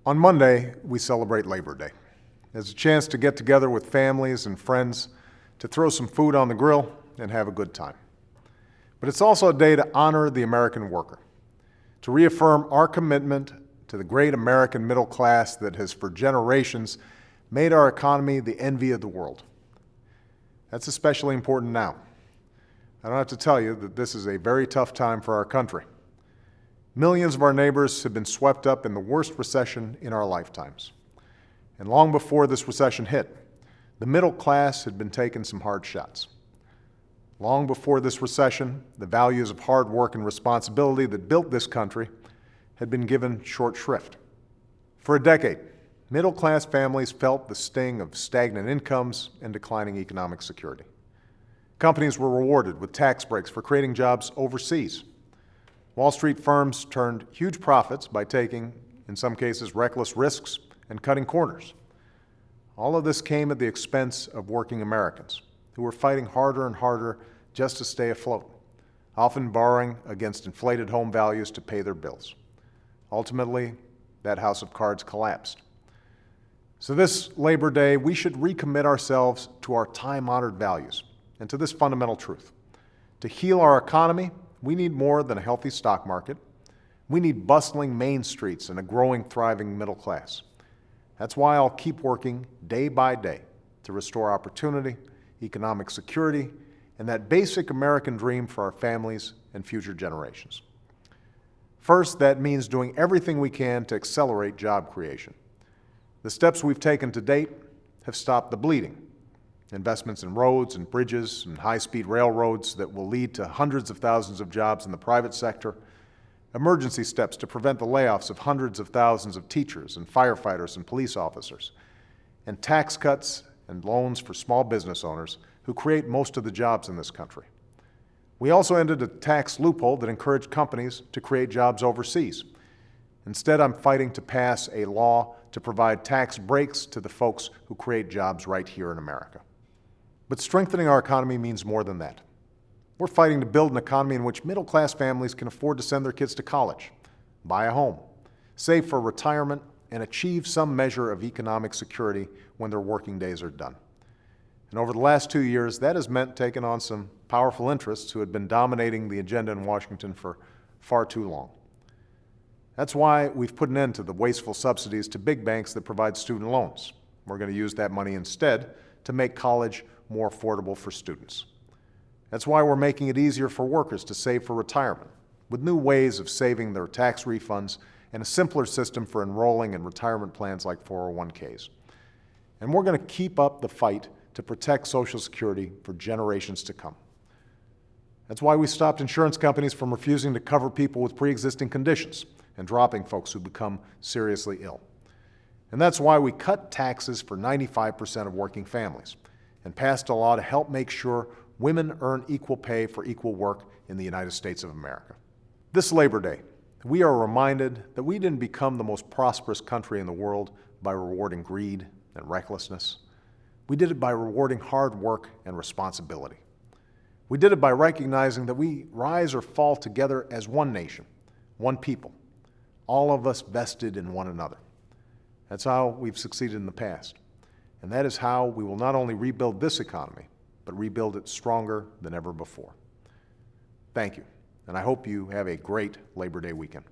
On Monday, we celebrate Labor Day. It's a chance to get together with families and friends, to throw some food on the grill and have a good time. But it's also a day to honor the American worker, to reaffirm our commitment to the great American middle class that has for generations made our economy the envy of the world. That's especially important now. I don't have to tell you that this is a very tough time for our country. Millions of our neighbors have been swept up in the worst recession in our lifetimes. And long before this recession hit, the middle class had been taking some hard shots. Long before this recession, the values of hard work and responsibility that built this country had been given short shrift. For a decade, middle-class families felt the sting of stagnant incomes and declining economic security. Companies were rewarded with tax breaks for creating jobs overseas. Wall Street firms turned huge profits by taking, in some cases, reckless risks and cutting corners. All of this came at the expense of working Americans, who were fighting harder and harder just to stay afloat, often borrowing against inflated home values to pay their bills. Ultimately, that house of cards collapsed. So this Labor Day, we should recommit ourselves to our time-honored values and to this fundamental truth. To heal our economy, we need more than a healthy stock market. We need bustling main streets and a growing, thriving middle class. That's why I'll keep working day by day to restore opportunity, economic security, and that basic American dream for our families and future generations. First, that means doing everything we can to accelerate job creation. The steps we've taken to date have stopped the bleeding. Investments in roads and bridges and high-speed railroads that will lead to hundreds of thousands of jobs in the private sector, emergency steps to prevent the layoffs of hundreds of thousands of teachers and firefighters and police officers, and tax cuts and loans for small business owners who create most of the jobs in this country. We also ended a tax loophole that encouraged companies to create jobs overseas. Instead, I'm fighting to pass a law to provide tax breaks to the folks who create jobs right here in America. But strengthening our economy means more than that. We're fighting to build an economy in which middle-class families can afford to send their kids to college, buy a home, save for retirement, and achieve some measure of economic security when their working days are done. And over the last 2 years, that has meant taking on some powerful interests who had been dominating the agenda in Washington for far too long. That's why we've put an end to the wasteful subsidies to big banks that provide student loans. We're going to use that money instead to make college more affordable for students. That's why we're making it easier for workers to save for retirement, with new ways of saving their tax refunds and a simpler system for enrolling in retirement plans like 401ks. And we're going to keep up the fight to protect Social Security for generations to come. That's why we stopped insurance companies from refusing to cover people with pre-existing conditions and dropping folks who become seriously ill. And that's why we cut taxes for 95% of working families and passed a law to help make sure women earn equal pay for equal work in the United States of America. This Labor Day, we are reminded that we didn't become the most prosperous country in the world by rewarding greed and recklessness. We did it by rewarding hard work and responsibility. We did it by recognizing that we rise or fall together as one nation, one people, all of us vested in one another. That's how we've succeeded in the past. And that is how we will not only rebuild this economy, but rebuild it stronger than ever before. Thank you, and I hope you have a great Labor Day weekend.